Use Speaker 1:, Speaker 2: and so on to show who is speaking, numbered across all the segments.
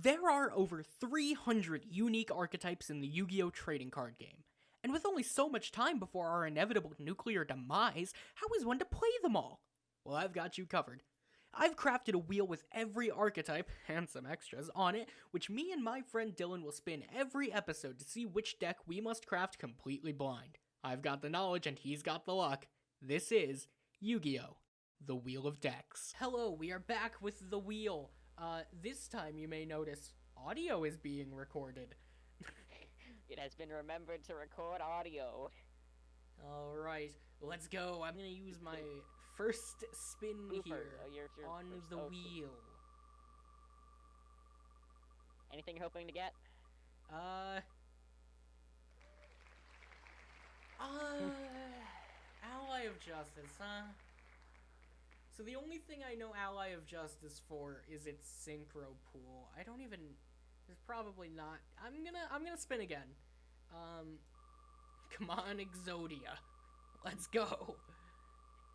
Speaker 1: There are over 300 unique archetypes in the Yu-Gi-Oh! Trading card game. And with only so much time before our inevitable nuclear demise, how is one to play them all? Well, I've got you covered. I've crafted a wheel with every archetype, and some extras, on it, which me and my friend Dylan will spin every episode to see which deck we must craft completely blind. I've got the knowledge and he's got the luck. This is Yu-Gi-Oh! The Wheel of Decks. Hello, we are back with the wheel. This time you may notice audio is being recorded.
Speaker 2: It has been remembered to record audio.
Speaker 1: Alright, let's go. I'm gonna use my first spin here
Speaker 2: You're
Speaker 1: on
Speaker 2: first.
Speaker 1: the
Speaker 2: Okay.
Speaker 1: wheel.
Speaker 2: Anything you're hoping to get?
Speaker 1: Ally of Justice, huh? So the only thing I know Ally of Justice for is its synchro pool. I don't even... There's probably not... I'm gonna spin again. Come on, Exodia. Let's go.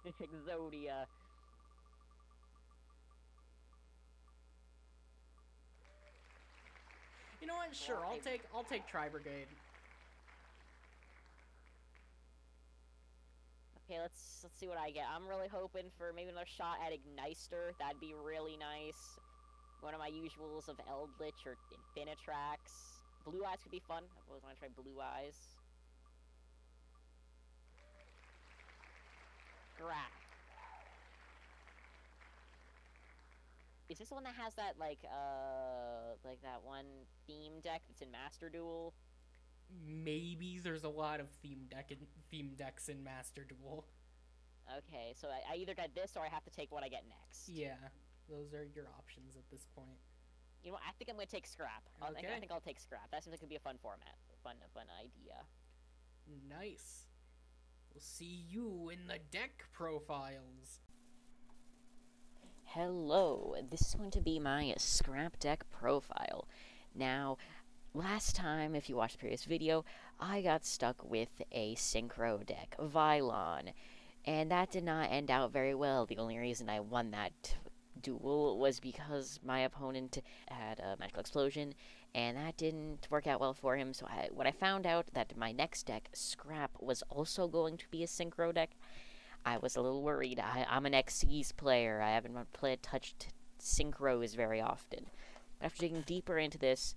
Speaker 2: Exodia.
Speaker 1: You know what? Sure, I'll take Tri-Brigade.
Speaker 2: Okay, let's see what I get. I'm really hoping for maybe another shot at Ignister. That'd be really nice. One of my usuals of Eldritch or Infinitrax. Blue Eyes could be fun. I've always wanted to try Blue Eyes. Scrap. Is this the one that has that, like that one theme deck that's in Master Duel?
Speaker 1: Maybe there's a lot of theme decks in Master Duel.
Speaker 2: Okay, so I either get this or I have to take what I get next.
Speaker 1: Yeah, those are your options at this point.
Speaker 2: You know what? I think I'm gonna take Scrap.
Speaker 1: Okay.
Speaker 2: I think I'll take Scrap. That seems like it could be a fun format, fun idea.
Speaker 1: Nice. We'll see you in the deck profiles.
Speaker 2: Hello, this is going to be my Scrap deck profile. Now, last time, if you watched the previous video, I got stuck with a synchro deck, Vylon, and that did not end out very well. The only reason I won that duel was because my opponent had a Magical Explosion, and that didn't work out well for him, so when I found out that my next deck, Scrap, was also going to be a synchro deck, I was a little worried. I'm an Xyz player. I haven't touched synchros very often. But after digging deeper into this,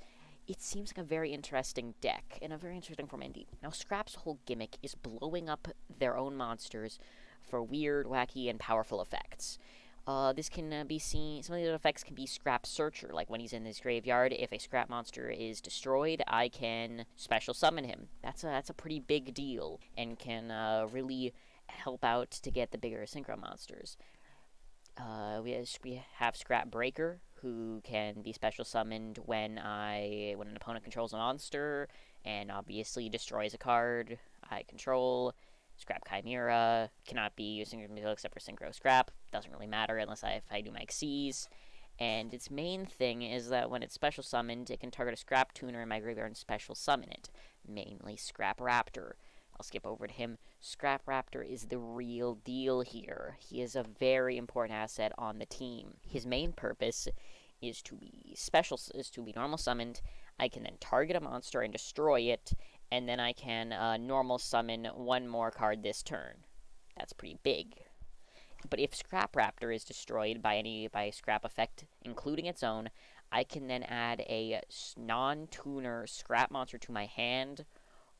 Speaker 2: it seems like a very interesting deck, and a very interesting form indeed. Now, Scrap's whole gimmick is blowing up their own monsters for weird, wacky, and powerful effects. This can be seen, some of the effects can be Scrap Searcher, like when he's in his graveyard, if a Scrap monster is destroyed, I can special summon him. That's a pretty big deal, and can really help out to get the bigger synchro monsters. We have Scrap Breaker, who can be special summoned when an opponent controls a monster, and obviously destroys a card I control. Scrap Chimera cannot be used except for Synchro Scrap. Doesn't really matter unless if I do my Xyz. And its main thing is that when it's special summoned, it can target a Scrap Tuner in my graveyard and special summon it. Mainly Scrap Raptor. I'll skip over to him. Scrap Raptor is the real deal here. He is a very important asset on the team. His main purpose is to be normal summoned. I can then target a monster and destroy it, and then I can normal summon one more card this turn. That's pretty big. But if Scrap Raptor is destroyed by a Scrap effect, including its own, I can then add a non-tuner Scrap monster to my hand,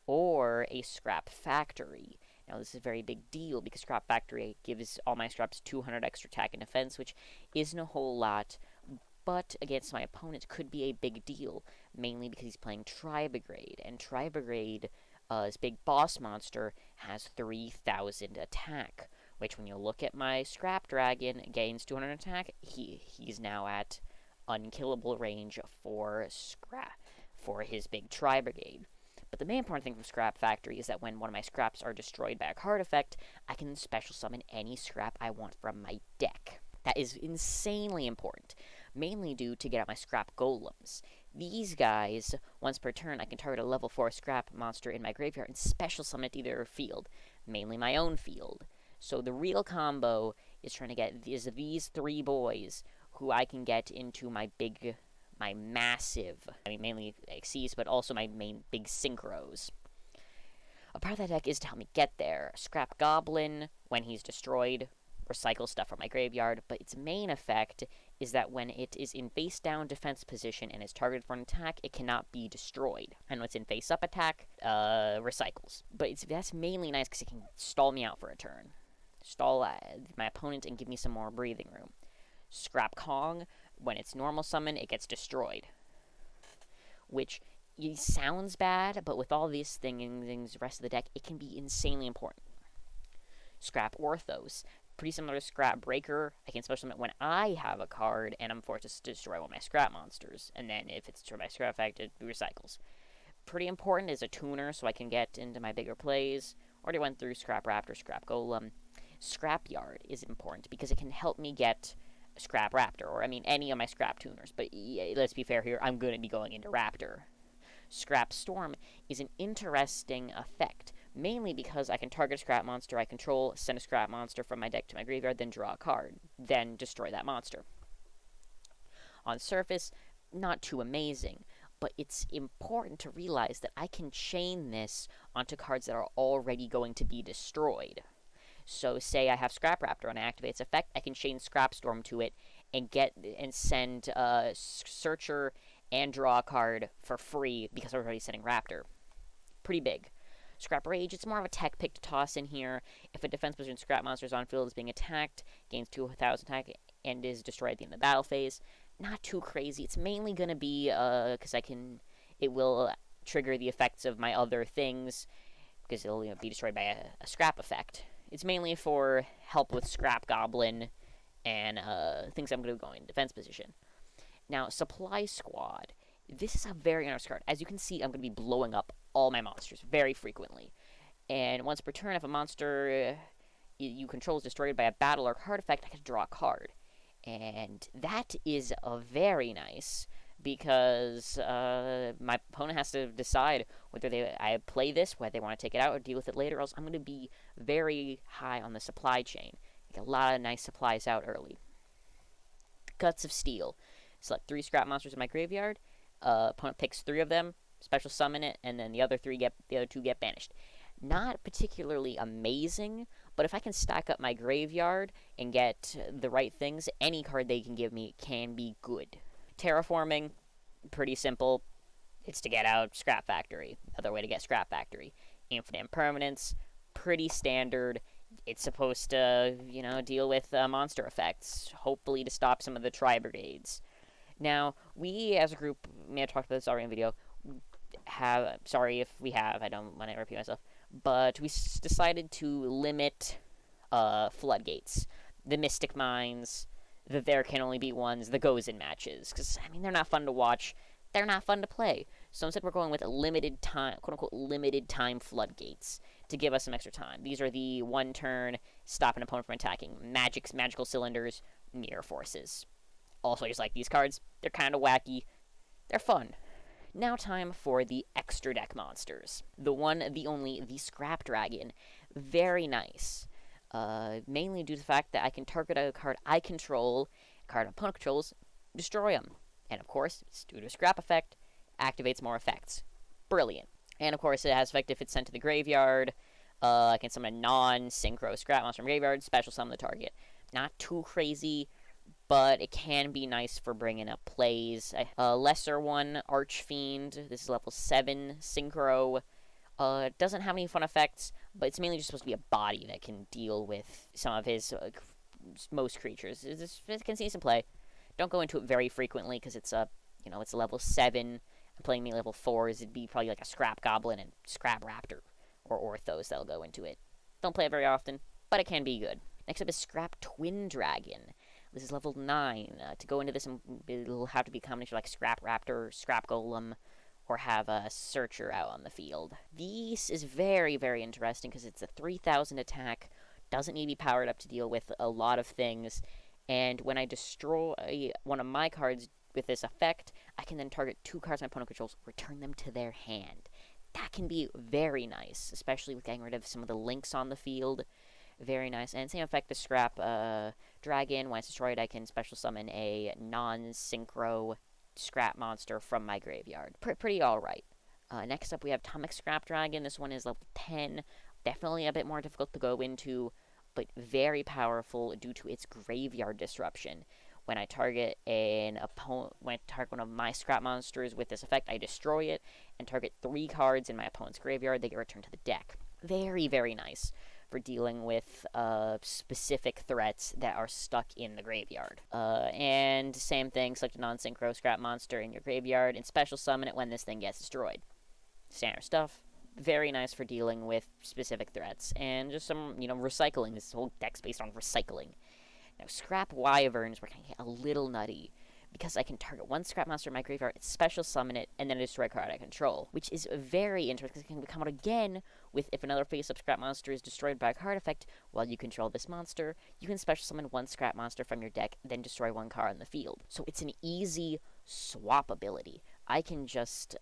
Speaker 2: or a Scrap Factory. Now, this is a very big deal, because Scrap Factory gives all my Scraps 200 extra attack and defense, which isn't a whole lot, but against my opponent could be a big deal, mainly because he's playing Tri-Brigade, and Tri-Brigade, his big boss monster, has 3,000 attack, which when you look at my Scrap Dragon, gains 200 attack, he's now at unkillable range for his big Tri-Brigade. But the main important thing from Scrap Factory is that when one of my Scraps are destroyed by a card effect, I can special summon any Scrap I want from my deck. That is insanely important, mainly due to get out my Scrap Golems. These guys, once per turn, I can target a level 4 Scrap monster in my graveyard and special summon it to their field, mainly my own field. So the real combo is trying to get these three boys, who I can get into my big my massive, mainly Xyz, but also my main big synchros. A part of that deck is to help me get there. Scrap Goblin, when he's destroyed, recycle stuff from my graveyard, but its main effect is that when it is in face-down defense position and is targeted for an attack, it cannot be destroyed. And when it's in face-up attack, recycles. But that's mainly nice because it can stall me out for a turn. Stall my opponent and give me some more breathing room. Scrap Kong, when it's normal summon, it gets destroyed. Which sounds bad, but with all these things, the rest of the deck, it can be insanely important. Scrap Orthos, pretty similar to Scrap Breaker. I can special summon when I have a card, and I'm forced to destroy one of my Scrap monsters. And then if it's destroyed by Scrap effect, it recycles. Pretty important is a tuner, so I can get into my bigger plays. Already went through Scrap Raptor, Scrap Golem. Scrap Yard is important because it can help me get Scrap Raptor, or any of my Scrap tuners. But let's be fair here, I'm going to be going into Raptor. Scrap Storm is an interesting effect, mainly because I can target a Scrap monster I control, send a Scrap monster from my deck to my graveyard, then draw a card, then destroy that monster. On surface, not too amazing, but it's important to realize that I can chain this onto cards that are already going to be destroyed. So say I have Scrap Raptor and I activate its effect, I can chain Scrap Storm to it and send Searcher and draw a card for free because I'm already sending Raptor. Pretty big. Scrap Rage, it's more of a tech pick to toss in here. If a defense position Scrap monster is on field is being attacked, gains 2,000 attack, and is destroyed at the end of the battle phase. Not too crazy. It's mainly going to be, because it will trigger the effects of my other things, because it'll be destroyed by a Scrap effect. It's mainly for help with Scrap Goblin and things I'm going to go in defense position. Now, Supply Squad. This is a very interesting card. As you can see, I'm going to be blowing up all my monsters very frequently. And once per turn, if a monster you control is destroyed by a battle or card effect, I can draw a card. And that is very nice, because my opponent has to decide whether I play this, whether they want to take it out or deal with it later, or else I'm going to be very high on the supply chain. Get a lot of nice supplies out early. Guts of Steel. Select 3 Scrap monsters in my graveyard. Opponent picks 3 of them, special summon it, and then the other 2 get banished. Not particularly amazing, but if I can stack up my graveyard and get the right things, any card they can give me can be good. Terraforming, pretty simple. It's to get out Scrap Factory. Other way to get Scrap Factory. Infinite Impermanence, pretty standard. It's supposed to, deal with monster effects, hopefully to stop some of the Tri-Brigades. Now, we as a group, may have talked about this already in video, sorry if we have, I don't want to repeat myself, but we decided to limit floodgates, the Mystic Mines, the There Can Only Be Ones, the Gozen matches, because, they're not fun to watch, they're not fun to play. So instead we're going with limited time, quote-unquote, limited time floodgates to give us some extra time. These are the one turn, stop an opponent from attacking, magical cylinders, mirror forces. Also, just like these cards, they're kind of wacky, they're fun. Now time for the extra deck monsters. The one, the only, the Scrap Dragon. Very nice. Mainly due to the fact that I can target a card I control, a card opponent controls, destroy them. And of course, it's due to a Scrap effect, activates more effects. Brilliant. And of course, it has effect if it's sent to the graveyard. I can summon a non-synchro Scrap monster from graveyard, special summon the target. Not too crazy, but it can be nice for bringing up plays. A lesser one, Archfiend. This is level 7 synchro. Doesn't have any fun effects, but it's mainly just supposed to be a body that can deal with some of his most creatures. It can see some play. Don't go into it very frequently because it's it's a level 7. I'm playing me level 4s. It'd be probably like a Scrap Goblin and Scrap Raptor or Orthos that'll go into it. Don't play it very often, but it can be good. Next up is Scrap Twin Dragon. This is level 9. To go into this, it'll have to be a combination like Scrap Raptor, Scrap Golem, or have a Searcher out on the field. This is very, very interesting because it's a 3,000 attack, doesn't need to be powered up to deal with a lot of things, and when I destroy one of my cards with this effect, I can then target 2 cards my opponent controls, return them to their hand. That can be very nice, especially with getting rid of some of the links on the field. Very nice. And same effect as Scrap Dragon. When it's destroyed, I can special summon a non-synchro scrap monster from my graveyard. Pretty alright. Next up, we have Atomic Scrap Dragon. This one is level 10. Definitely a bit more difficult to go into, but very powerful due to its graveyard disruption. When I target when I target one of my scrap monsters with this effect, I destroy it and target 3 cards in my opponent's graveyard. They get returned to the deck. Very, very nice for dealing with specific threats that are stuck in the graveyard. And same thing, select a non-synchro scrap monster in your graveyard and special summon it when this thing gets destroyed. Standard stuff. Very nice for dealing with specific threats. And just some, recycling. This whole deck's based on recycling. Now, Scrap Wyverns, we're going to get a little nutty, because I can target one scrap monster in my graveyard, special summon it, and then destroy a card I control, which is very interesting, because it can come out again with if another face-up scrap monster is destroyed by a card effect while you control this monster, you can special summon one scrap monster from your deck, then destroy one card on the field. So it's an easy swap ability. I can just,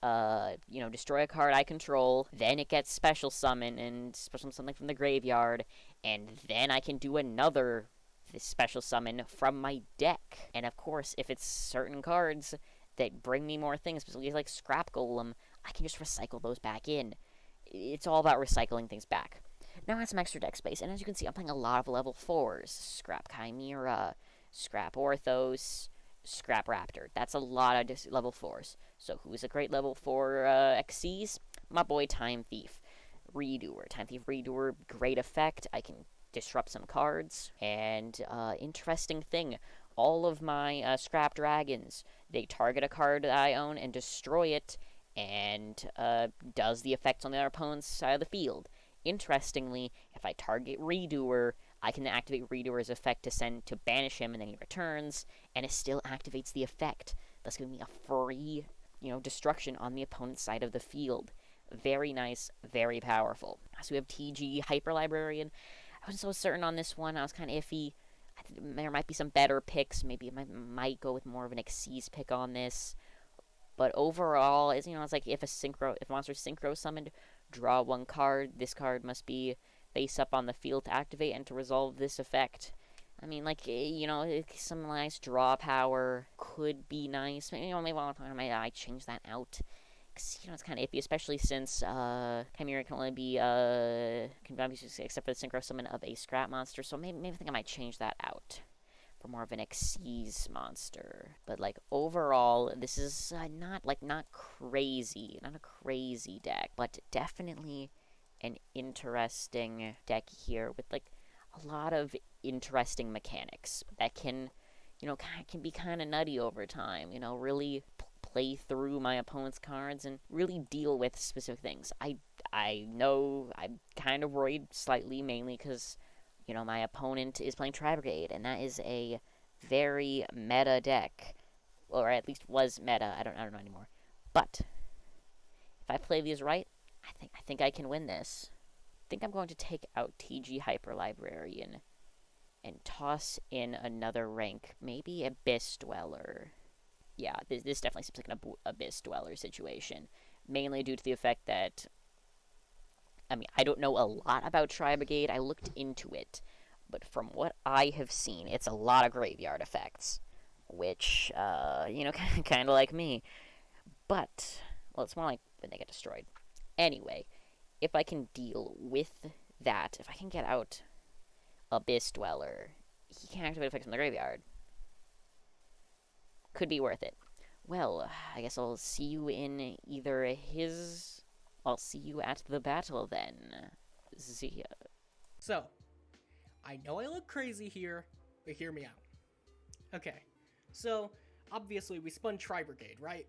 Speaker 2: destroy a card I control, then it gets special summon, and special summon something from the graveyard, and then I can do another this special summon from my deck. And of course, if it's certain cards that bring me more things, specifically like Scrap Golem, I can just recycle those back in. It's all about recycling things back. Now I have some extra deck space, and as you can see, I'm playing a lot of level 4s. Scrap Chimera, Scrap Orthos, Scrap Raptor. That's a lot of level 4s. So who's a great level 4 XCs? My boy Time Thief. Redoer. Time Thief Redoer, great effect. I can disrupt some cards, and interesting thing, all of my Scrap Dragons, they target a card that I own and destroy it, and does the effects on the other opponent's side of the field. Interestingly, if I target Redoer, I can activate Redoer's effect to banish him, and then he returns, and it still activates the effect, thus giving me a free, destruction on the opponent's side of the field. Very nice, very powerful. So we have TG Hyper Librarian. I wasn't so certain on this one. I was kind of iffy. There might be some better picks. Maybe I might go with more of an Xyz pick on this. But overall, it's like if a monster is synchro summoned, draw one card. This card must be face up on the field to activate and to resolve this effect. I mean, some nice draw power could be nice. Maybe I change that out. It's kind of iffy, especially since Chimera can only be except for the synchro summon of a scrap monster. So maybe I think I might change that out for more of an Xyz monster. But overall, this is not crazy, not a crazy deck, but definitely an interesting deck here with a lot of interesting mechanics that can be kind of nutty over time. Really play through my opponent's cards and really deal with specific things. I know I'm kind of worried slightly, mainly because, my opponent is playing Tri-Brigade, and that is a very meta deck. Or at least was meta, I don't know anymore. But, if I play these right, I think I can win this. I think I'm going to take out TG Hyper Librarian and toss in another rank, maybe Abyss Dweller. Yeah, this definitely seems like an Abyss Dweller situation. Mainly due to the effect that, I don't know a lot about Tri-Brigade. I looked into it. But from what I have seen, it's a lot of graveyard effects. Which, kind of like me. But, well, it's more like when they get destroyed. Anyway, if I can deal with that, if I can get out Abyss Dweller, he can activate effects from the graveyard. Could be worth it. Well, I guess I'll see you in I'll see you at the battle then. See ya.
Speaker 1: So, I know I look crazy here, but hear me out. Okay, so, obviously we spun Tri-Brigade, right?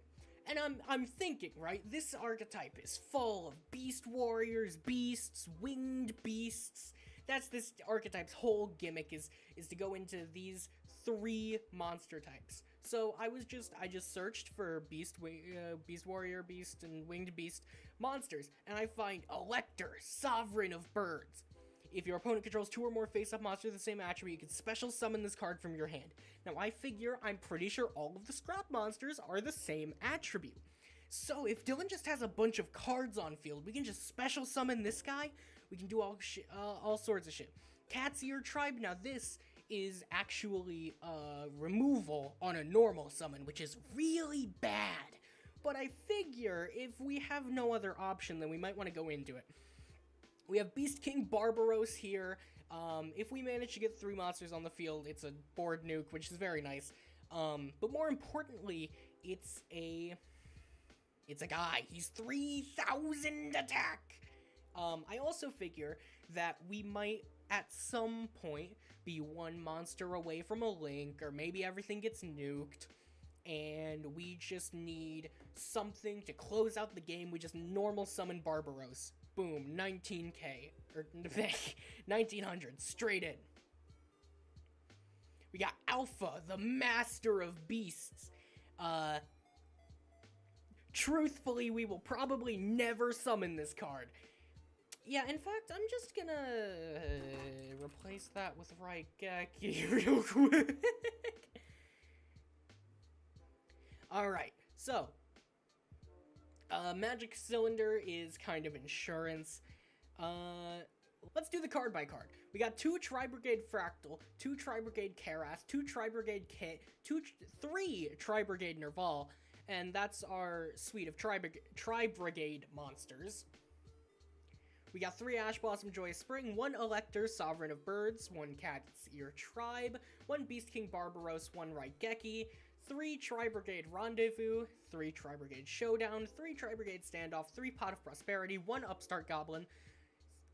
Speaker 1: And I'm thinking, right, this archetype is full of beast warriors, beasts, winged beasts. That's this archetype's whole gimmick is to go into these 3 monster types. So I just searched for beast warrior, beast, and winged beast monsters, and I find Elector, Sovereign of Birds. If your opponent controls 2 or more face-up monsters with the same attribute, you can special summon this card from your hand. Now I'm pretty sure all of the scrap monsters are the same attribute. So if Dylan just has a bunch of cards on field, we can just special summon this guy. We can do all sorts of shit. Cat's Ear Tribe, now this is actually removal on a normal summon, which is really bad. But I figure if we have no other option, then we might want to go into it. We have Beast King Barbaros here. If we manage to get 3 monsters on the field, it's a board nuke, which is very nice. But more importantly, it's a guy. He's 3,000 attack. I also figure that we might, at some point, be 1 monster away from a Link, or maybe everything gets nuked, and we just need something to close out the game. We just normal summon Barbaros. Boom, 19k, or 1900, straight in. We got Alpha, the master of beasts. Truthfully, we will probably never summon this card. Yeah, in fact, I'm just gonna replace that with Raigeki real quick. Alright, so Magic Cylinder is kind of insurance. Let's do the card by card. We got 2 Tri-Brigade Fractal, 2 Tri-Brigade Karas, 2 Tri-Brigade Kit, 3 Tri-Brigade Nerval, and that's our suite of Tri-Brigade monsters. We got 3 Ash Blossom Joyous Spring, 1 Elector Sovereign of Birds, 1 Cat's Ear Tribe, 1 Beast King Barbaros, 1 Raigeki, 3 Tri-Brigade Rendezvous, 3 Tri-Brigade Showdown, 3 Tri-Brigade Standoff, 3 Pot of Prosperity, 1 Upstart Goblin,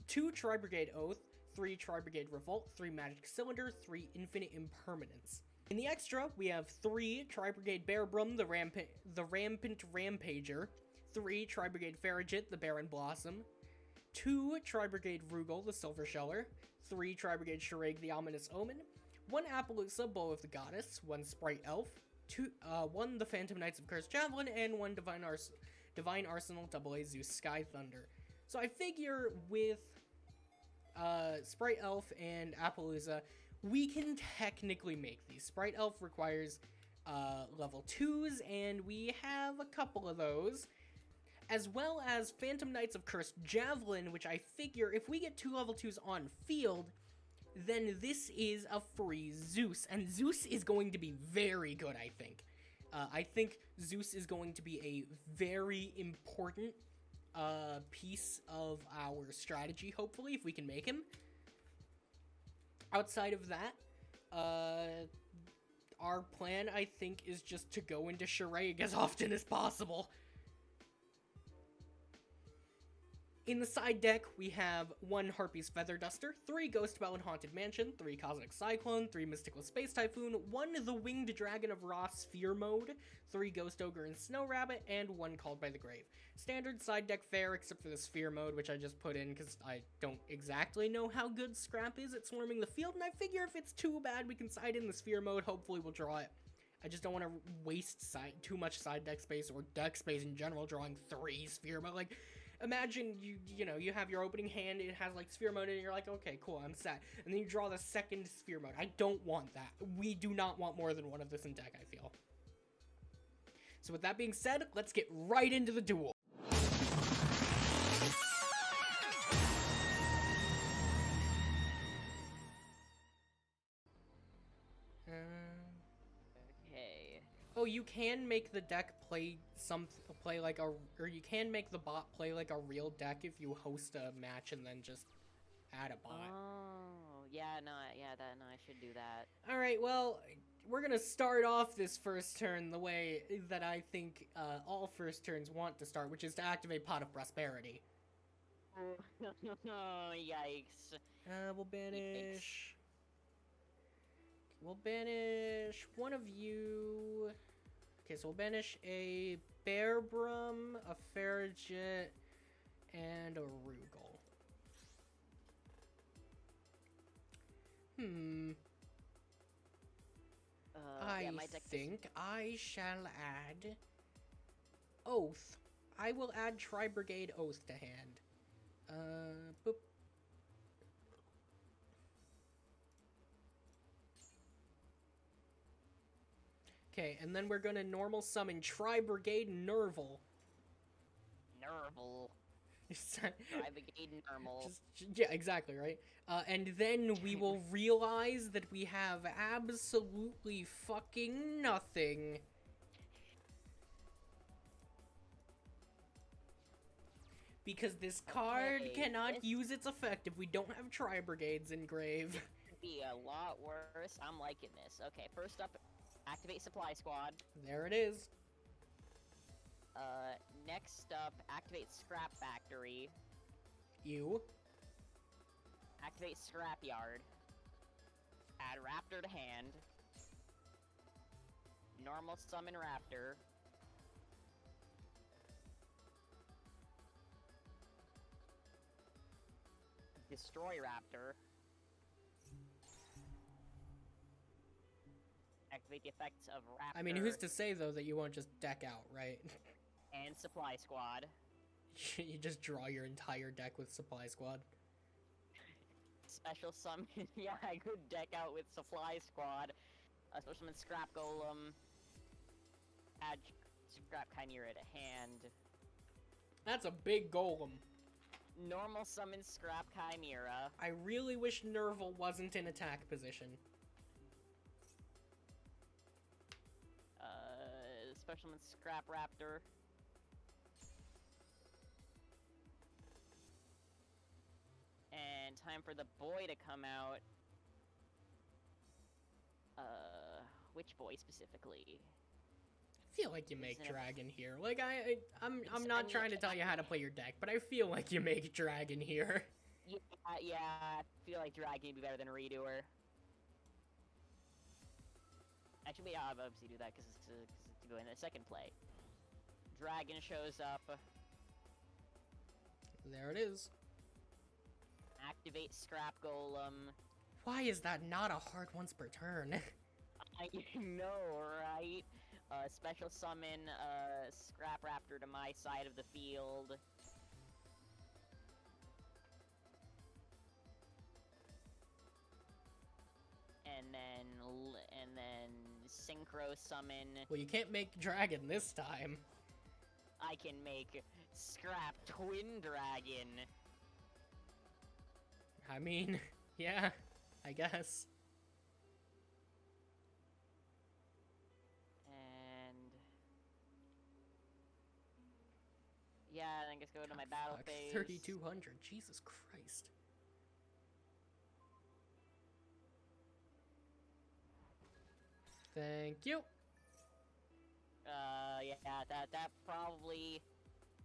Speaker 1: 2 Tri-Brigade Oath, 3 Tri-Brigade Revolt, 3 Magic Cylinder, 3 Infinite Impermanence. In the extra, we have 3 Tri-Brigade Bearbrum, the Rampant Rampager, 3 Tri-Brigade Farragut, the Barren Blossom, 2 Tri-Brigade Rugal, the Silver Sheller, 3 Tri-Brigade Shireg, the Ominous Omen, 1 Appaloosa, Bow of the Goddess, 1 Sprite Elf, 1 The Phantom Knights of Cursed Javelin, and 1 Divine Arsenal AA Zeus Sky Thunder. So I figure with Sprite Elf and Appaloosa, we can technically make these. Sprite Elf requires level 2s, and we have a couple of those. As well as Phantom Knights of Cursed Javelin, which I figure if we get 2 level 2s on field, then this is a free Zeus. And Zeus is going to be very good, I think. I think Zeus is going to be a very important piece of our strategy, hopefully, if we can make him. Outside of that, our plan, I think, is just to go into Shireg as often as possible. In the side deck, we have 1 Harpy's Feather Duster, 3 Ghost Bell and Haunted Mansion, 3 Cosmic Cyclone, 3 Mystical Space Typhoon, 1 The Winged Dragon of Ra Sphere Mode, 3 Ghost Ogre and Snow Rabbit, and 1 Called by the Grave. Standard side deck fare, except for the Sphere Mode, which I just put in because I don't exactly know how good Scrap is at swarming the field, and I figure if it's too bad, we can side in the Sphere Mode. Hopefully we'll draw it. I just don't want to waste too much side deck space, or deck space in general, drawing 3 Sphere Mode. Like, imagine you have your opening hand, it has like Sphere Mode, and you're like, okay, cool, I'm set. And then you draw the second Sphere Mode. I don't want that. We do not want more than 1 of this in deck, I feel. So with that being said, let's get right into the duel.
Speaker 2: Okay.
Speaker 1: Oh, you can make the deck play like a, or you can make the bot play like a real deck if you host a match and then just add a bot.
Speaker 2: Oh, yeah, no, I should do that.
Speaker 1: All right, well, we're gonna start off this first turn the way that I think all first turns want to start, which is to activate Pot of Prosperity.
Speaker 2: Yikes.
Speaker 1: We'll banish. We'll banish 1 of you. Okay, so we'll banish a Bearbrum, a Farragut, and a Rugal. I think I shall add Oath. I will add Tri-Brigade Oath to hand. Boop. Okay, and then we're gonna normal summon Tri-Brigade Nerval.
Speaker 2: Nerval. Tri-Brigade normal.
Speaker 1: Yeah, exactly, right? And then we will realize that we have absolutely fucking nothing. Because this card
Speaker 2: Okay,
Speaker 1: cannot
Speaker 2: this
Speaker 1: use its effect if we don't have Tri-Brigades engraved.
Speaker 2: could be a lot worse. I'm liking this. Okay, first up, activate Supply Squad.
Speaker 1: There it is.
Speaker 2: Next up, activate Scrap Factory.
Speaker 1: You.
Speaker 2: Activate Scrapyard. Add Raptor to hand. Normal summon Raptor. Destroy Raptor. Activate the effects of Raptor.
Speaker 1: I mean, who's to say, though, that you won't just deck out, right?
Speaker 2: And Supply Squad.
Speaker 1: You just draw your entire deck with Supply Squad.
Speaker 2: Special summon. Yeah, I could deck out with Supply Squad. Special summon Scrap Golem. Add Scrap Chimera to hand.
Speaker 1: That's a big golem.
Speaker 2: Normal summon Scrap Chimera.
Speaker 1: I really wish Nerval wasn't in attack position.
Speaker 2: Special summon Scrap Raptor. And time for the boy to come out. Which boy specifically?
Speaker 1: I feel like you make
Speaker 2: Isn't it-
Speaker 1: dragon here. Like I'm
Speaker 2: It's-
Speaker 1: not
Speaker 2: I mean,
Speaker 1: trying to tell you how to play your deck, but I feel like you make dragon here.
Speaker 2: Yeah, I feel like Dragon would be better than Redoer. Actually, yeah, I'll obviously do that because it's to go in the second play. Dragon shows up.
Speaker 1: There it is.
Speaker 2: Activate Scrap Golem.
Speaker 1: Why is that not a hard once per turn?
Speaker 2: I know, right? Special summon Scrap Raptor to my side of the field. And then synchro summon.
Speaker 1: Well, you can't make dragon this time.
Speaker 2: I can make Scrap Twin Dragon.
Speaker 1: I mean, yeah, I guess.
Speaker 2: And yeah, I guess go to my battle
Speaker 1: Fuck,
Speaker 2: phase.
Speaker 1: 3,200. Jesus Christ. Thank you.
Speaker 2: Yeah, that probably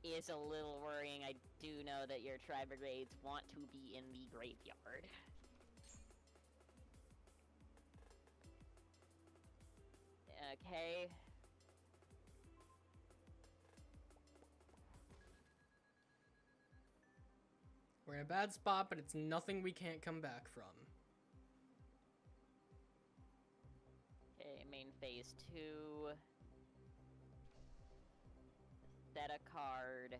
Speaker 2: is a little worrying. I do know that your Tri-Brigades want to be in the graveyard. Okay.
Speaker 1: We're in a bad spot, but it's nothing we can't come back from.
Speaker 2: Okay, main phase 2. Set a card.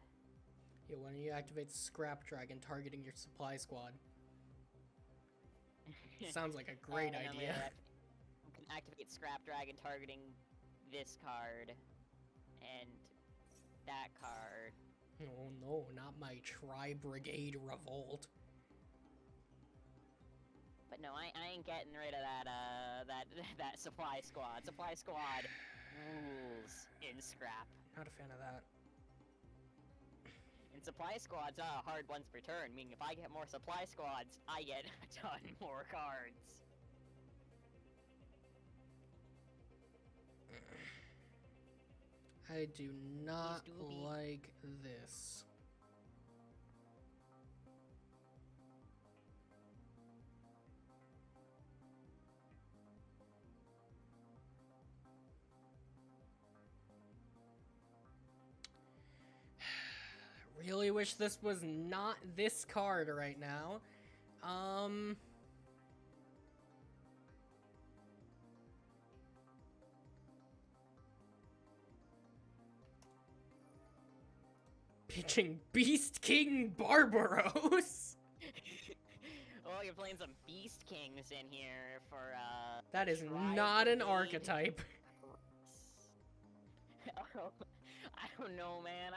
Speaker 1: Yeah, when you activate Scrap Dragon targeting your supply squad. Sounds like a great
Speaker 2: And I'm
Speaker 1: idea.
Speaker 2: gonna activate Scrap Dragon targeting this card. And that card.
Speaker 1: Oh no, not my Tri-Brigade Revolt.
Speaker 2: But no, I ain't getting rid of that supply squad. Supply squad rules in Scrap.
Speaker 1: Not a fan of that.
Speaker 2: And supply squads are hard ones per turn, meaning if I get more supply squads, I get a ton more cards.
Speaker 1: I do not
Speaker 2: Please do be.
Speaker 1: like this. Really wish this was not this card right now. Pitching Beast King Barbaros.
Speaker 2: Oh, you're playing some Beast Kings in here for,
Speaker 1: That is not an
Speaker 2: Tri-Brigade.
Speaker 1: archetype.
Speaker 2: Oh, I don't know, man.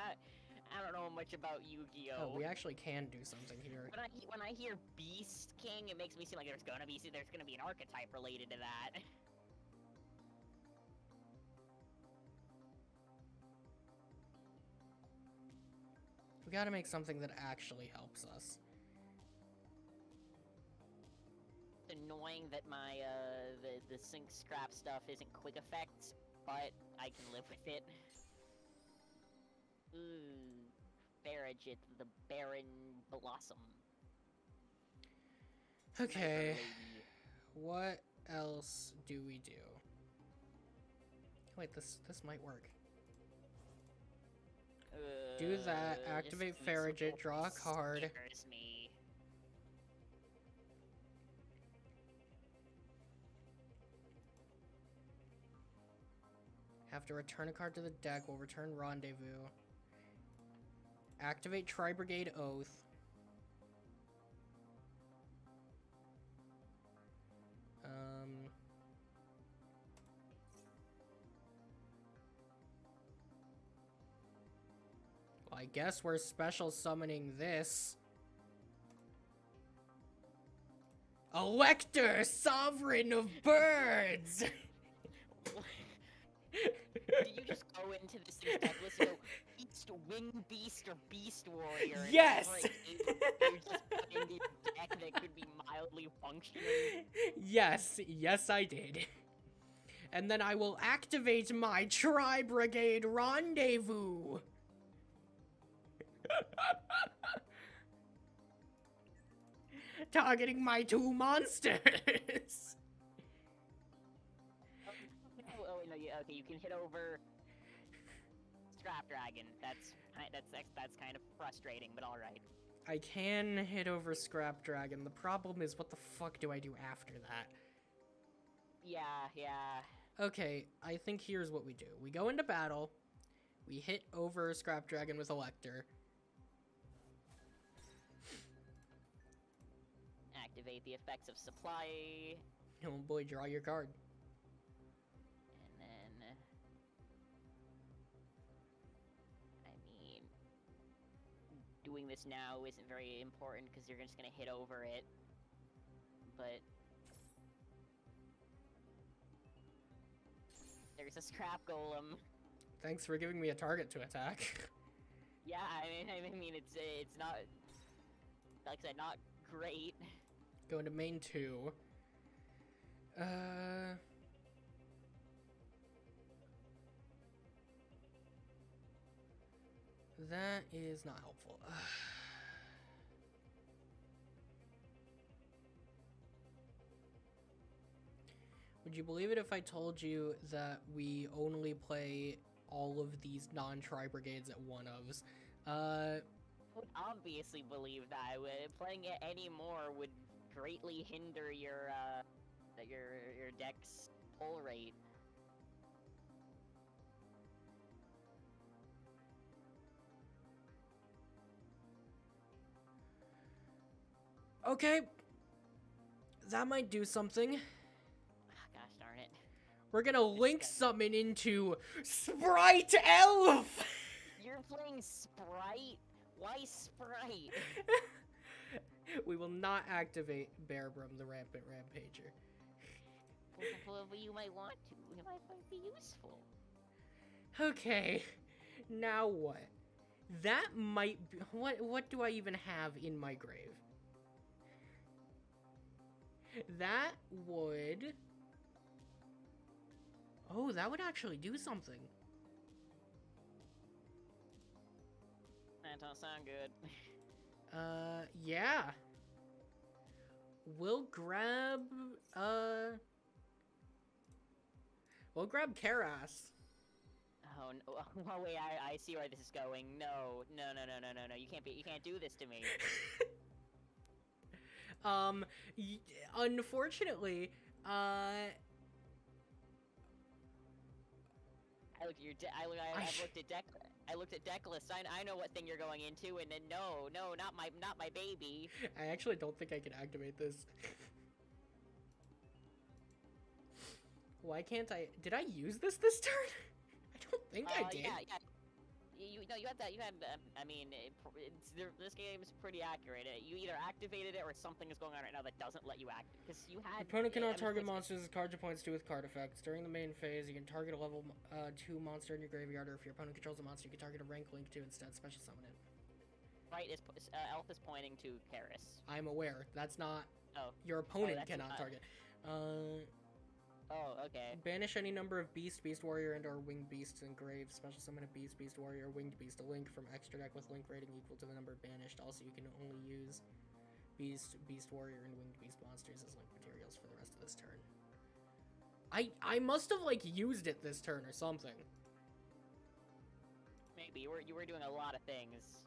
Speaker 2: I don't know much about Yu-Gi-Oh.
Speaker 1: Oh, we actually can do something here.
Speaker 2: When I hear Beast King, it makes me seem like there's gonna be an archetype related to that.
Speaker 1: We gotta make something that actually helps us.
Speaker 2: It's annoying that my the sync scrap stuff isn't quick effects, but I can live with it. Ooh, Farragut, the Baron Blossom.
Speaker 1: Okay, what else do we do? Wait, this might work. Do that, activate Farragut, draw a card.
Speaker 2: Me.
Speaker 1: Have to return a card to the deck, we'll return Rendezvous. Activate Tri-Brigade Oath. Well, I guess we're special summoning this. Elector, Sovereign of Birds!
Speaker 2: Did you just go into this thing's deck list and go, Beast, Wing Beast, or Beast Warrior? And
Speaker 1: Yes!
Speaker 2: you just put in the deck that could be mildly functioning?
Speaker 1: Yes I did. And then I will activate my Tri-Brigade Rendezvous. Targeting my 2 monsters.
Speaker 2: Oh, no, okay, you can hit over Scrap Dragon. That's kind of frustrating, but all right.
Speaker 1: I can hit over Scrap Dragon. The problem is, what the fuck do I do after that?
Speaker 2: Yeah.
Speaker 1: Okay, I think here's what we do. We go into battle. We hit over Scrap Dragon with Elector.
Speaker 2: Activate the effects of supply.
Speaker 1: Oh boy, draw your card.
Speaker 2: And then... I mean... Doing this now isn't very important because you're just gonna hit over it. But... There's a Scrap Golem.
Speaker 1: Thanks for giving me a target to attack.
Speaker 2: Yeah, I mean, it's not... Like I said, not great.
Speaker 1: Go into main 2. That is not helpful. Would you believe it if I told you that we only play all of these non-tri-brigades at one-ofs?
Speaker 2: I would obviously believe that. Playing it any more would greatly hinder your deck's pull rate.
Speaker 1: Okay. That might do something.
Speaker 2: Gosh darn it.
Speaker 1: We're gonna link summon into Sprite Elf!
Speaker 2: You're playing Sprite? Why Sprite?
Speaker 1: We will not activate Bearbrum, the Rampant Rampager.
Speaker 2: Well, you might want to. It might be useful.
Speaker 1: Okay. Now what? That might be... What do I even have in my grave? That would... Oh, that would actually do something.
Speaker 2: That don't sound good.
Speaker 1: Yeah. We'll grab, We'll grab Karas.
Speaker 2: Oh, no. Oh, wait, I see where this is going. No. You can't do this to me.
Speaker 1: Unfortunately,
Speaker 2: I looked at your I looked at deck lists. I know what thing you're going into, and then no, not my baby.
Speaker 1: I actually don't think I can activate this. Why can't I? Did I use this turn? I don't think I did.
Speaker 2: you know, you had that. You had. I mean, this game is pretty accurate. You either activated it or something is going on right now that doesn't let you act. Because you had.
Speaker 1: Your opponent cannot
Speaker 2: I mean,
Speaker 1: target monsters with cards or points to with card effects. During the main phase, you can target a level 2 monster in your graveyard, or if your opponent controls a monster, you can target a rank link to instead. Special summon it.
Speaker 2: Right, Elf is pointing to Karis.
Speaker 1: I'm aware. That's not.
Speaker 2: Oh.
Speaker 1: Your opponent
Speaker 2: that's
Speaker 1: cannot
Speaker 2: not...
Speaker 1: target.
Speaker 2: Oh, okay.
Speaker 1: Banish any number of Beast, Beast Warrior, and/or Winged Beasts in grave. Special summon a Beast, Beast Warrior, or Winged Beast, a link from extra deck with link rating equal to the number banished. Also, you can only use Beast, Beast Warrior, and Winged Beast monsters as link materials for the rest of this turn. I must have, like, used it this turn or something.
Speaker 2: Maybe. You were doing a lot of things.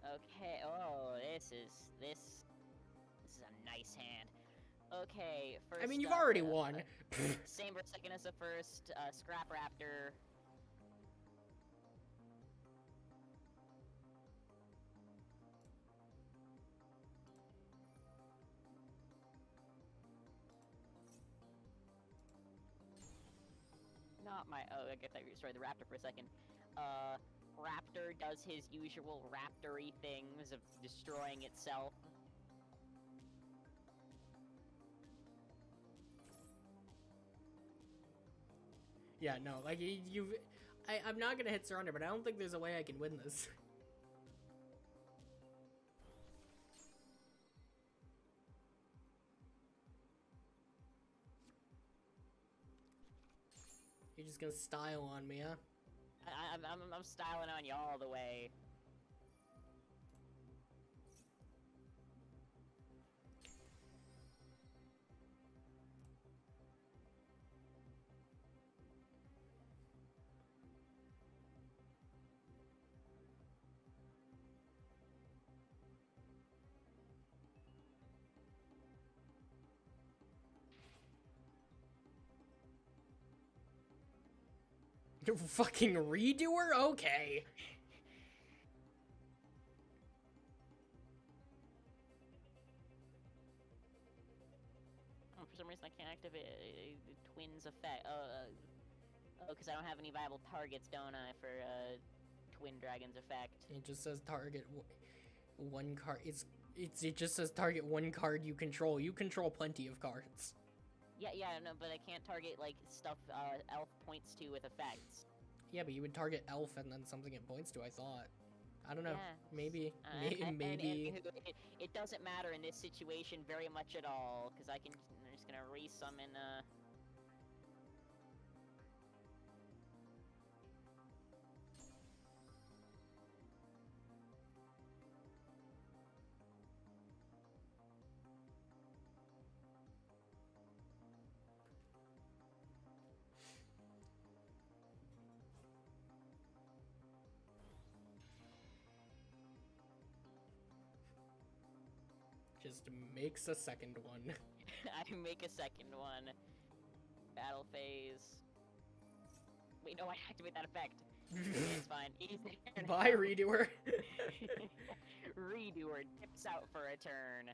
Speaker 2: Okay, oh, this is a nice hand. Okay, first
Speaker 1: I mean, you've already won.
Speaker 2: Same for second as the first, Scrap Raptor. Not my, oh, I guess I destroyed the Raptor for a second. Raptor does his usual raptor-y things of destroying itself.
Speaker 1: Yeah, no, like, I'm not gonna hit surrender, but I don't think there's a way I can win this. You're just gonna style on me, huh?
Speaker 2: I'm styling on you all the way.
Speaker 1: You're fucking redoer? Okay.
Speaker 2: Oh, for some reason I can't activate Twins effect. Oh, because I don't have any viable targets, don't I, for Twin Dragon's effect?
Speaker 1: It just says target one card. It just says target one card you control. You control plenty of cards.
Speaker 2: Yeah, no, but I can't target, like, stuff Elf points to with effects.
Speaker 1: Yeah, but you would target Elf and then something it points to, I thought. I don't know.
Speaker 2: Yeah.
Speaker 1: Maybe.
Speaker 2: Maybe. It doesn't matter in this situation very much at all, because I'm just gonna re-summon,
Speaker 1: Just makes a second one.
Speaker 2: I make a second one. Battle phase. Wait, no, I activate that effect. It's fine. Easy.
Speaker 1: Bye, redoer.
Speaker 2: Redoer tips out for a turn.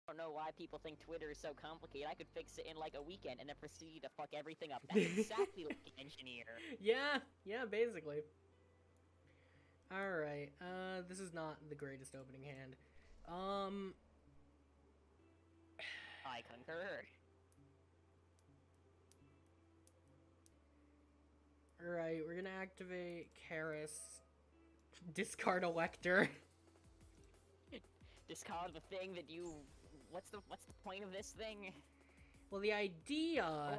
Speaker 2: I don't know why people think Twitter is so complicated. I could fix it in like a weekend and then proceed to fuck everything up. That's exactly like an engineer.
Speaker 1: Yeah, basically. Alright, this is not the greatest opening hand.
Speaker 2: I concur.
Speaker 1: Alright, we're gonna activate Karis. Discard Elector.
Speaker 2: Discard the thing that you... What's the point of this thing?
Speaker 1: Well, the idea...
Speaker 2: Oh,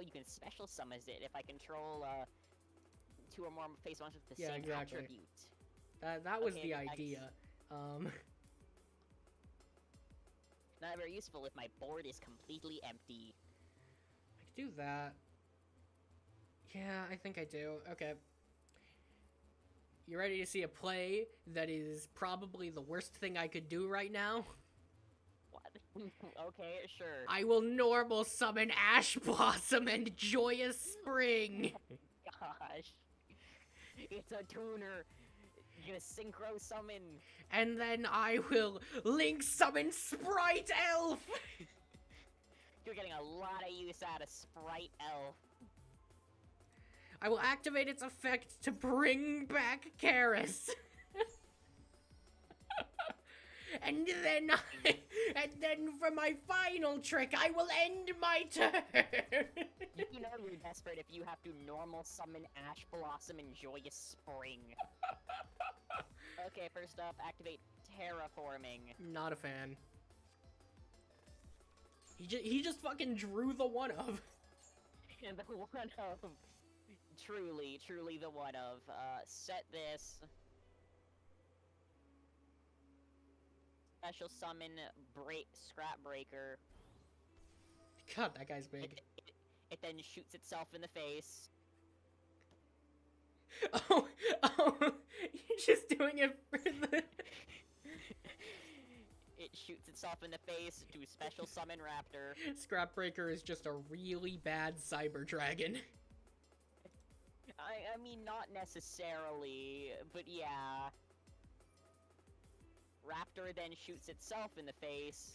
Speaker 2: you can special summon it if I control, 2 or more face monsters with the same
Speaker 1: exactly.
Speaker 2: attribute.
Speaker 1: That was the idea.
Speaker 2: Not very useful if my board is completely empty.
Speaker 1: I could do that. Yeah, I think I do. Okay. You ready to see a play that is probably the worst thing I could do right now?
Speaker 2: What? Okay, sure.
Speaker 1: I will normal summon Ash Blossom and Joyous Spring!
Speaker 2: Gosh. It's a tuner. You're gonna synchro summon.
Speaker 1: And then I will link summon Sprite Elf!
Speaker 2: You're getting a lot of use out of Sprite Elf.
Speaker 1: I will activate its effect to bring back Karis. And then for my final trick, I will end my turn.
Speaker 2: You know you're desperate if you have to normal summon Ash Blossom and Joyous Spring. Okay, first up, activate Terraforming.
Speaker 1: Not a fan. He just fucking drew the one of.
Speaker 2: And the one of. Truly the one of. Set this. Special summon Scrap Breaker.
Speaker 1: God, that guy's big.
Speaker 2: It then shoots itself in the face.
Speaker 1: Oh, you're just doing it for the...
Speaker 2: It shoots itself in the face to special summon Raptor.
Speaker 1: Scrapbreaker is just a really bad cyber dragon.
Speaker 2: I mean, not necessarily, but yeah. Raptor then shoots itself in the face.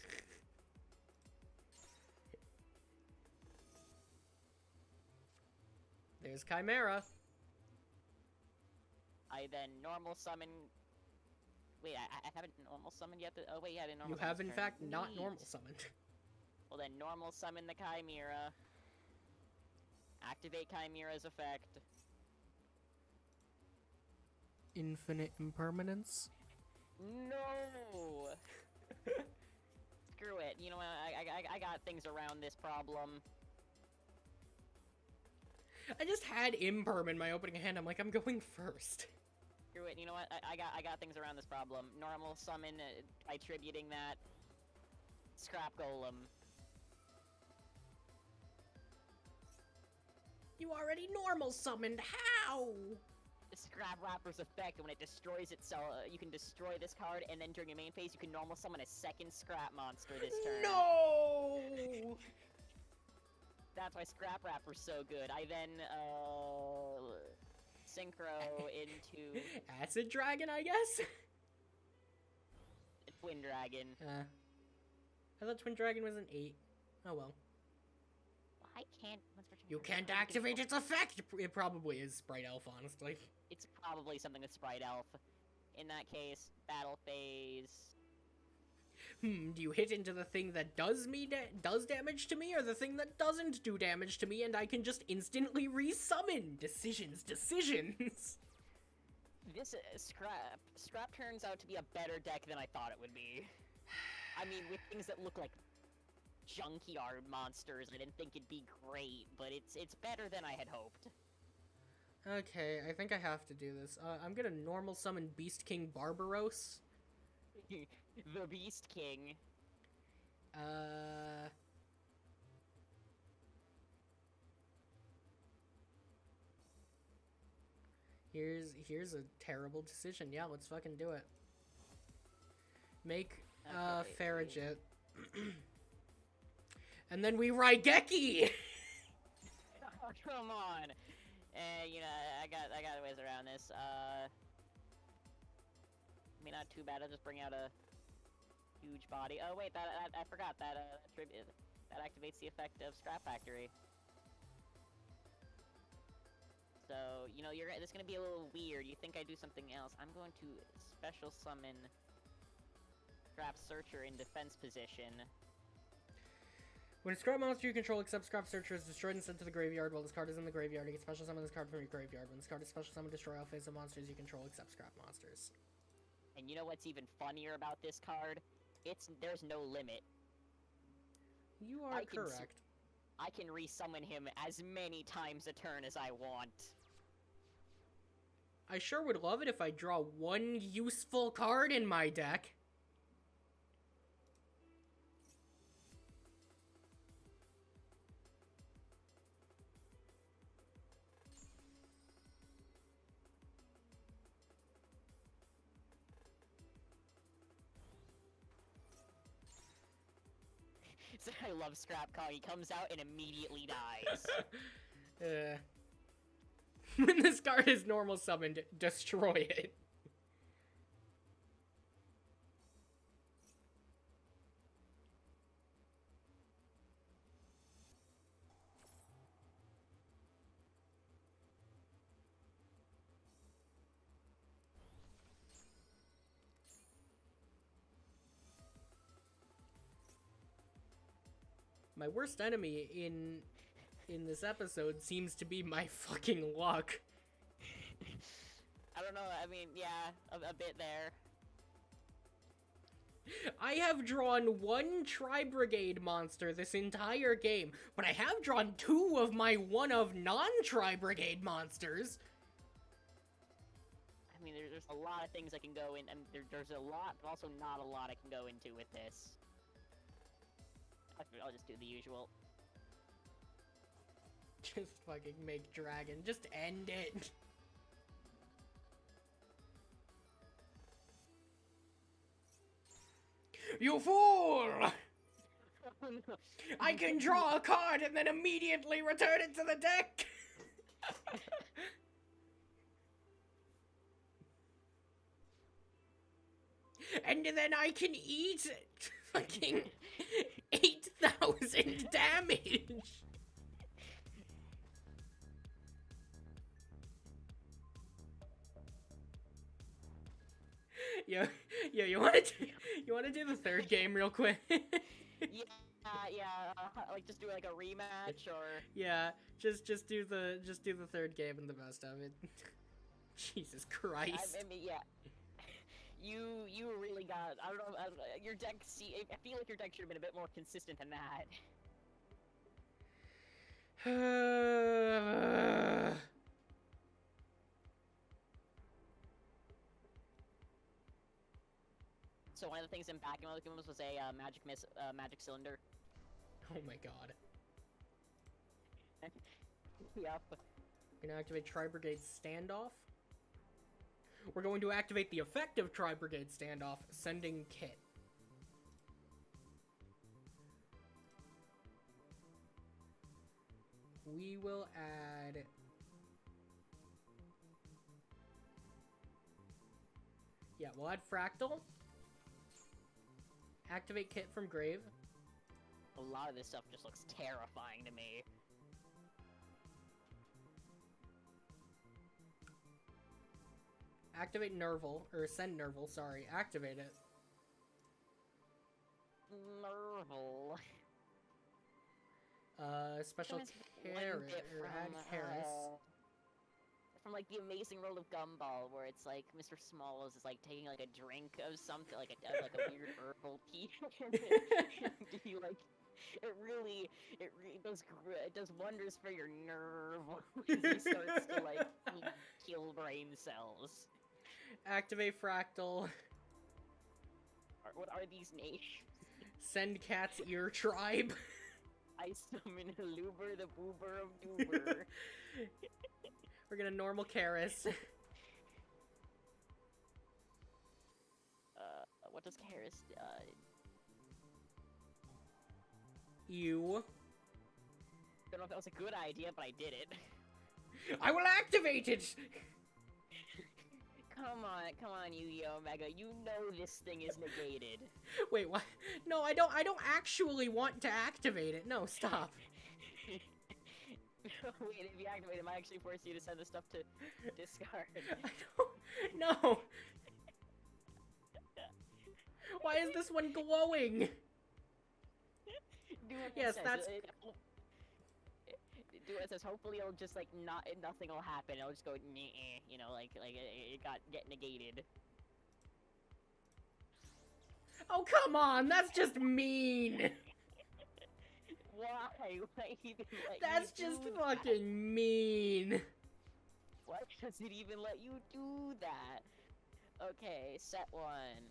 Speaker 1: There's Chimera.
Speaker 2: I then normal summon... Wait, I haven't normal summoned yet? Oh wait, yeah, I didn't normal
Speaker 1: You
Speaker 2: summon
Speaker 1: have
Speaker 2: this
Speaker 1: in
Speaker 2: turn.
Speaker 1: fact not
Speaker 2: Neat.
Speaker 1: normal summoned.
Speaker 2: Well then, normal summon the Chimera. Activate Chimera's effect.
Speaker 1: Infinite impermanence?
Speaker 2: No! Screw it. You know what? I got things around this problem.
Speaker 1: I just had Imperm in my opening hand. I'm like, I'm going first.
Speaker 2: Screw it. You know what? I got things around this problem. Normal summon, attributing that. Scrap Golem.
Speaker 1: You already normal summoned. How?
Speaker 2: Scrap Raptor's effect, when it destroys itself, you can destroy this card, and then during your main phase, you can normal summon a second Scrap monster this turn.
Speaker 1: No!
Speaker 2: That's why Scrap Raptor's so good. I then, synchro into
Speaker 1: Acid Dragon, I guess?
Speaker 2: Twin Dragon.
Speaker 1: I thought Twin Dragon was an 8. Oh well.
Speaker 2: I can't.
Speaker 1: You can't activate its effect! It probably is Sprite Elf, honestly.
Speaker 2: It's probably something with Sprite Elf. In that case, battle phase.
Speaker 1: Do you hit into the thing that does damage to me, or the thing that doesn't do damage to me, and I can just instantly resummon? Decisions.
Speaker 2: This Scrap turns out to be a better deck than I thought it would be. I mean, with things that look like junkyard monsters, I didn't think it'd be great, but it's better than I had hoped.
Speaker 1: Okay, I think I have to do this. I'm gonna normal summon Beast King Barbaros.
Speaker 2: The Beast King. Here's a terrible decision. Yeah, let's fucking do it. Make Okay.
Speaker 1: Farragut. And then we Raigeki!
Speaker 2: Oh, come on. You know, I got ways around this. I mean, not too bad. I'll just bring out a huge body. Oh wait, I forgot that that activates the effect of Scrap Factory. So you know, this is gonna be a little weird. You think I do something else? I'm going to special summon Scrap Searcher in defense position.
Speaker 1: When a scrap monster you control except Scrap Searcher is destroyed and sent to the graveyard while this card is in the graveyard, you can special summon this card from your graveyard. When this card is special summoned, destroy all phase of monsters you control except Scrap monsters.
Speaker 2: And you know what's even funnier about this card? There's no limit.
Speaker 1: You are correct.
Speaker 2: I can resummon him as many times a turn as I want.
Speaker 1: I sure would love it if I draw one useful card in my deck.
Speaker 2: So I love Scrap Kong. He comes out and immediately dies.
Speaker 1: When this card is normal summoned, destroy it. My worst enemy in this episode seems to be my fucking luck.
Speaker 2: I don't know, I mean, yeah, a bit there.
Speaker 1: I have drawn one Tri-Brigade monster this entire game, but I have drawn 2 of my one-of non-Tri-Brigade monsters.
Speaker 2: I mean, there's a lot of things I can go in, and there's a lot, but also not a lot I can go into with this. I'll just do the usual.
Speaker 1: Just fucking make dragon. Just end it. You fool! I can draw a card and then immediately return it to the deck! And then I can eat fucking 8,000 damage! Yo, you wanna do the third game real quick?
Speaker 2: Yeah, like just do like a rematch or...
Speaker 1: Yeah, just do the third game and the best of it. Jesus Christ.
Speaker 2: I mean, yeah. You really got, I don't know, your deck, I feel like your deck should have been a bit more consistent than that. So one of the things in back was a magic cylinder.
Speaker 1: Oh my god.
Speaker 2: Yep.
Speaker 1: We're gonna activate Tri-Brigade Standoff. We're going to activate the effective Tri-Brigade Standoff, sending Kit. We will add... Yeah, we'll add Fractal. Activate Kit from Grave.
Speaker 2: A lot of this stuff just looks terrifying to me.
Speaker 1: Activate Nerval, or send Nerval, sorry. Activate it.
Speaker 2: Nerval.
Speaker 1: Special carrot, or add Karis.
Speaker 2: From like the Amazing World of Gumball, where it's like Mr. Smalls is like taking like a drink of something, like a weird herbal tea. Do you like? It does wonders for your nerve because he starts to like kill brain cells.
Speaker 1: Activate Fractal.
Speaker 2: What are these names?
Speaker 1: Send Cat's Ear Tribe.
Speaker 2: I summon Luber the Boober of Doober.
Speaker 1: We're gonna normal Karis.
Speaker 2: What does Karis
Speaker 1: You.
Speaker 2: Don't know if that was a good idea, but I did it.
Speaker 1: I will activate it!
Speaker 2: Come on, Yugioh Mega. You know this thing is negated.
Speaker 1: Wait, what? No, I don't actually want to activate it. No, stop.
Speaker 2: Wait, if you activate it, I might actually force you to send the stuff to discard.
Speaker 1: No! Why is this one glowing? Yes, that's...
Speaker 2: Do what it says. Hopefully it'll just, like, nothing will happen. It'll just go, meh, you know, like it get negated.
Speaker 1: Oh, come on! That's just mean!
Speaker 2: Why? Why even let
Speaker 1: That's
Speaker 2: you
Speaker 1: just
Speaker 2: do
Speaker 1: fucking
Speaker 2: that?
Speaker 1: mean!
Speaker 2: Why does it even let you do that? Okay, set one.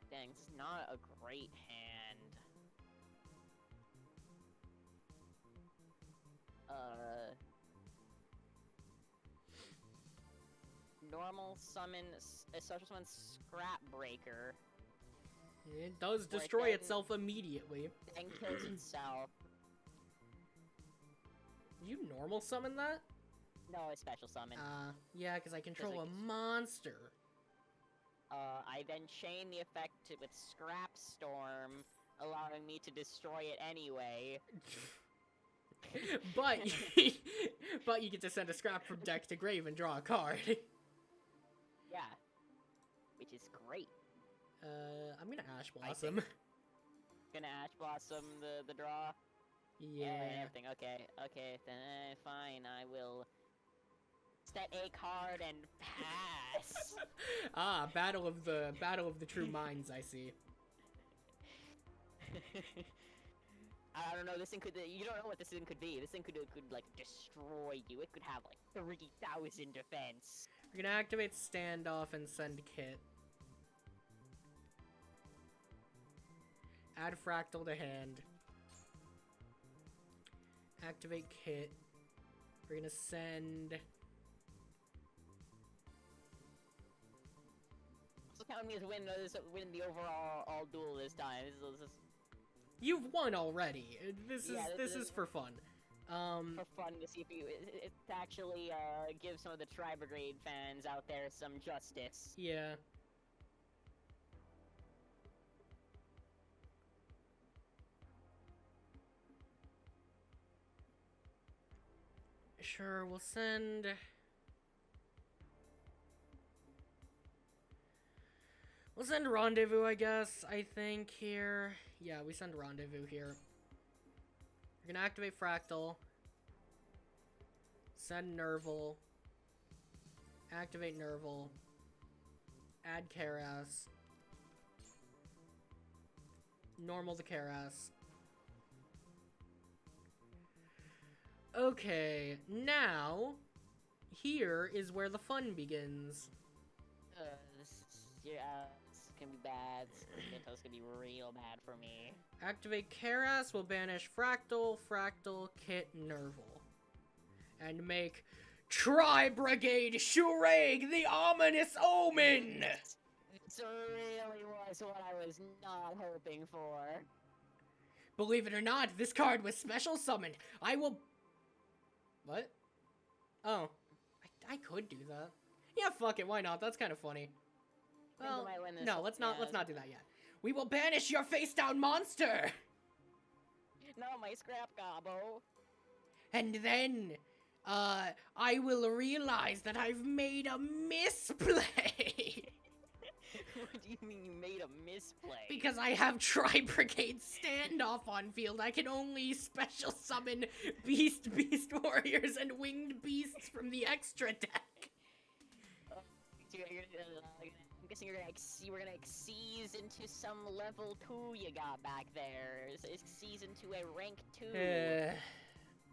Speaker 2: Dang, this is not a great hand. Normal summon, special summon Scrap Breaker.
Speaker 1: It does destroy itself immediately.
Speaker 2: And kills itself.
Speaker 1: You normal summon that?
Speaker 2: No, it's special summon.
Speaker 1: Yeah, because I control a monster.
Speaker 2: I then chain the effect with Scrap Storm, allowing me to destroy it anyway.
Speaker 1: but, but you get to send a scrap from deck to grave and draw a card.
Speaker 2: Yeah. Which is great.
Speaker 1: I'm gonna Ash Blossom.
Speaker 2: Gonna Ash Blossom the draw.
Speaker 1: Yeah.
Speaker 2: And everything. Okay, then fine. I will set a card and pass.
Speaker 1: Battle of the true minds. I see.
Speaker 2: I don't know. This thing could. You don't know what this thing could be. This thing could like destroy you. It could have like 30,000 defense.
Speaker 1: We're gonna activate Standoff and send Kit. Add Fractal to hand. Activate Kit. We're gonna send...
Speaker 2: So count me as win the overall duel this time. This is
Speaker 1: You've won already. This is for fun.
Speaker 2: for fun to see if you it actually give some of the Tri-Brigade fans out there some justice.
Speaker 1: Yeah. Sure, we'll send... We'll send Rendezvous, I guess, I think, here. Yeah, we send Rendezvous here. We're gonna activate Fractal. Send Nerval. Activate Nerval. Add Karas. Normal to Karas. Okay, now, here is where the fun begins.
Speaker 2: This is gonna be bad. This gonna be real bad for me.
Speaker 1: Activate Karas will banish Fractal, Kit, Nerval. And make Tri-Brigade Shurag the Ominous Omen!
Speaker 2: This really was what I was not hoping for.
Speaker 1: Believe it or not, this card was special summoned. I will... What? Oh. I could do that. Yeah, fuck it, why not? That's kind of funny. Well, no, let's not do that yet. We will banish your face-down monster!
Speaker 2: No, my scrap gobbo.
Speaker 1: And then, I will realize that I've made a misplay!
Speaker 2: What do you mean you made a misplay?
Speaker 1: Because I have Tri-Brigade Standoff on field, I can only special summon Beast Warriors and Winged Beasts from the extra deck.
Speaker 2: I'm guessing we're gonna seize into some level 2 you got back there. Seize into a rank 2.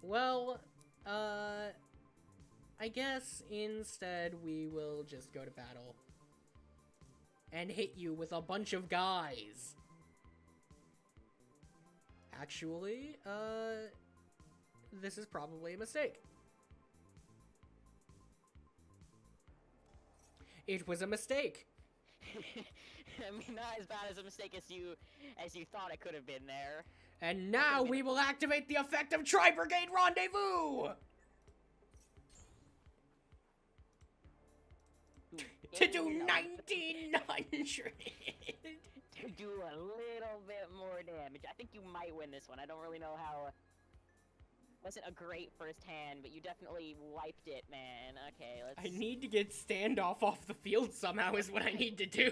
Speaker 1: Well, I guess instead we will just go to battle. And hit you with a bunch of guys. Actually, this is probably a mistake. It was a mistake.
Speaker 2: I mean, not as bad as a mistake as you thought it could have been there.
Speaker 1: And now we will activate the effect of Tri-Brigade Rendezvous! To do 1900!
Speaker 2: To do a little bit more damage. I think you might win this one. I don't really know how... Wasn't a great first hand, but you definitely wiped it, man. Okay, let's...
Speaker 1: I need to get Standoff off the field somehow is what I need to do.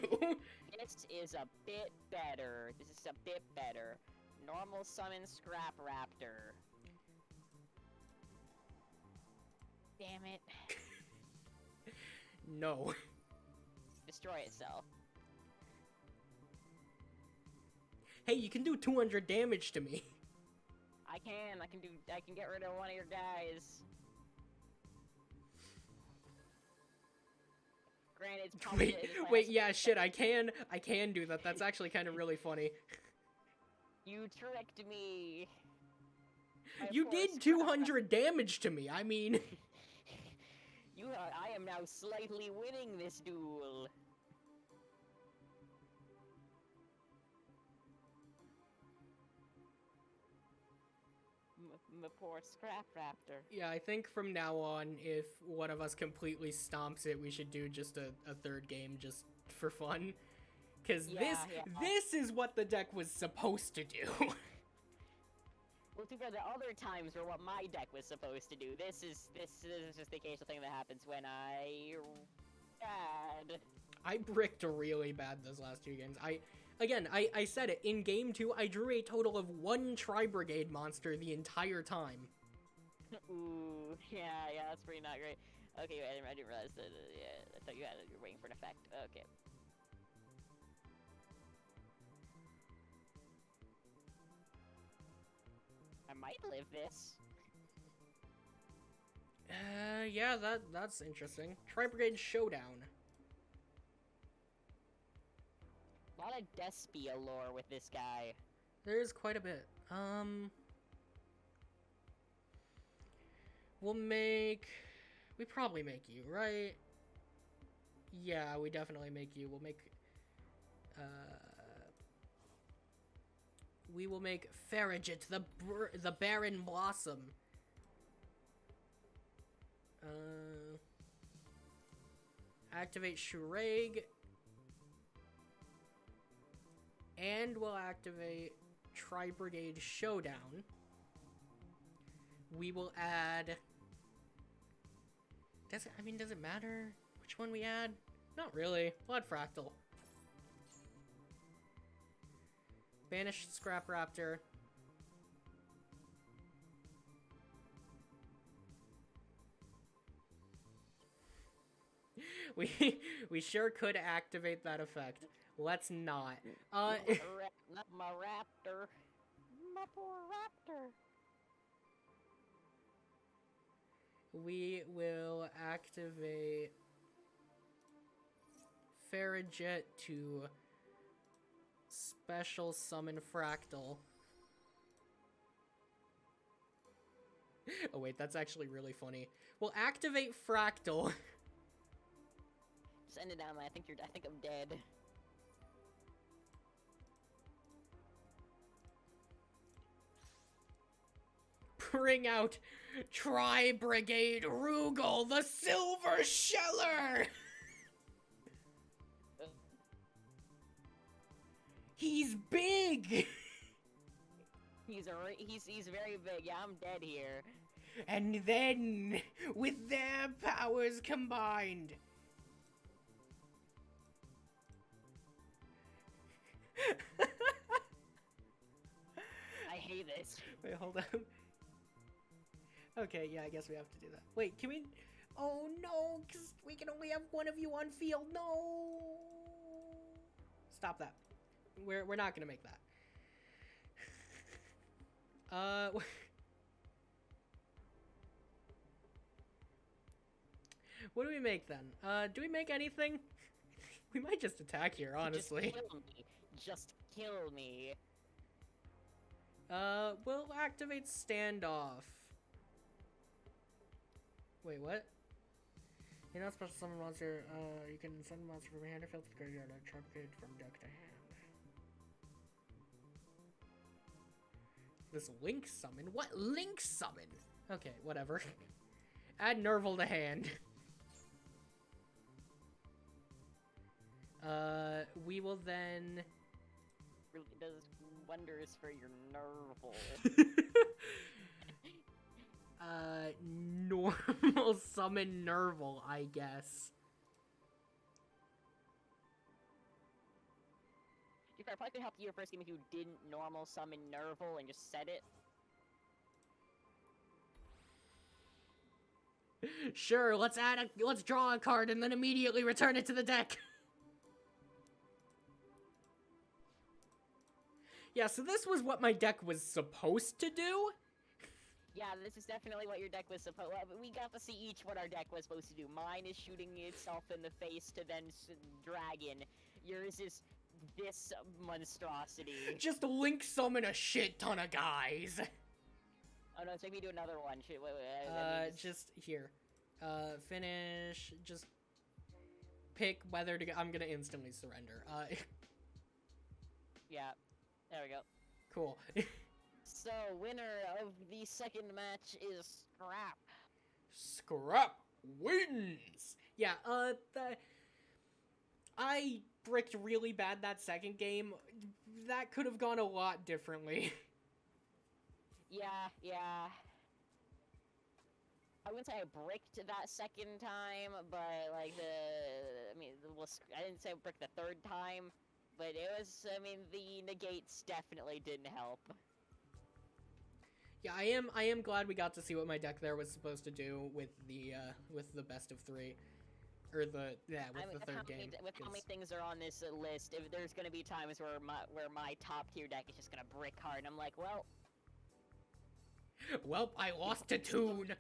Speaker 2: This is a bit better. Normal summon Scrap Raptor. Damn it.
Speaker 1: No.
Speaker 2: Destroy itself.
Speaker 1: Hey, you can do 200 damage to me.
Speaker 2: I can get rid of one of your guys. Granted, it's probably...
Speaker 1: Wait, yeah, shit, I can do that. That's actually kind of really funny.
Speaker 2: You tricked me.
Speaker 1: You did 200 damage to me, I mean...
Speaker 2: I am now slightly winning this duel. My poor Scrap Raptor.
Speaker 1: Yeah, I think from now on, if one of us completely stomps it, we should do just a third game just for fun. Because this is what the deck was supposed to do.
Speaker 2: Well, too bad the other times were what my deck was supposed to do. This is just the occasional thing that happens when I... bad.
Speaker 1: I bricked really bad those last 2 games. I said it, in game 2, I drew a total of 1 Tri-Brigade monster the entire time.
Speaker 2: Ooh, yeah, that's pretty not great. Okay, wait, I didn't realize that, yeah, I thought you were waiting for an effect. Okay. I might live this.
Speaker 1: Yeah, that's interesting. Tri-Brigade Showdown.
Speaker 2: A lot of Despia lore with this guy.
Speaker 1: There's quite a bit. We probably make you, right? Yeah, we definitely make you. We will make Farragut, the Barren Blossom. Activate Shureg. And we'll activate Tri-Brigade Showdown. We will add... Does it matter which one we add? Not really. Blood Fractal. Banish Scrap Raptor. We sure could activate that effect. Let's not.
Speaker 2: Not my raptor. My poor raptor.
Speaker 1: We will activate Farragut to special summon Fractal. Oh wait, that's actually really funny. We'll activate Fractal.
Speaker 2: Just end it down, man. I think I'm dead.
Speaker 1: Bring out Tri-Brigade Rugal, the Silver Sheller! He's big!
Speaker 2: He's very big. Yeah, I'm dead here.
Speaker 1: And then, with their powers combined...
Speaker 2: I hate this.
Speaker 1: Wait, hold on. Okay, yeah, I guess we have to do that. Wait, can we... Oh, no, because we can only have one of you on field. No! Stop that. We're not going to make that. What do we make, then? Do we make anything? We might just attack here, honestly.
Speaker 2: Just kill me. Just kill me.
Speaker 1: We'll activate Standoff. Wait, what? You're not special summon monster. You can send a monster from your hand or field to the graveyard or Tri-Brigade from deck to hand. This Link summon? What Link summon? Okay, whatever. Add Nerval to hand. We will then...
Speaker 2: Really does wonders for your Nerval.
Speaker 1: Normal summon Nerval, I guess.
Speaker 2: I probably could help you your first game if you didn't normal summon Nerval and just set it.
Speaker 1: Sure, let's draw a card and then immediately return it to the deck. Yeah, so this was what my deck was supposed to do.
Speaker 2: Yeah, this is definitely what your deck was supposed. We got to see each what our deck was supposed to do. Mine is shooting itself in the face to then dragon. Yours is this monstrosity.
Speaker 1: Just Link summon a shit ton of guys.
Speaker 2: Oh no, so we do another one. Wait,
Speaker 1: just here. Finish. Just pick whether to. I'm gonna instantly surrender.
Speaker 2: Yeah, there we go.
Speaker 1: Cool.
Speaker 2: So, winner of the second match is Scrap.
Speaker 1: Scrap wins! Yeah, I bricked really bad that second game. That could have gone a lot differently.
Speaker 2: Yeah. I wouldn't say I bricked that second time, but like I didn't say I bricked the third time, but it was, I mean, the negates definitely didn't help.
Speaker 1: Yeah, I am glad we got to see what my deck there was supposed to do with the best of three, or with the third game.
Speaker 2: With how many things are on this list, if there's gonna be times where my top tier deck is just gonna brick hard, and I'm like, well,
Speaker 1: Well, I lost to Toon.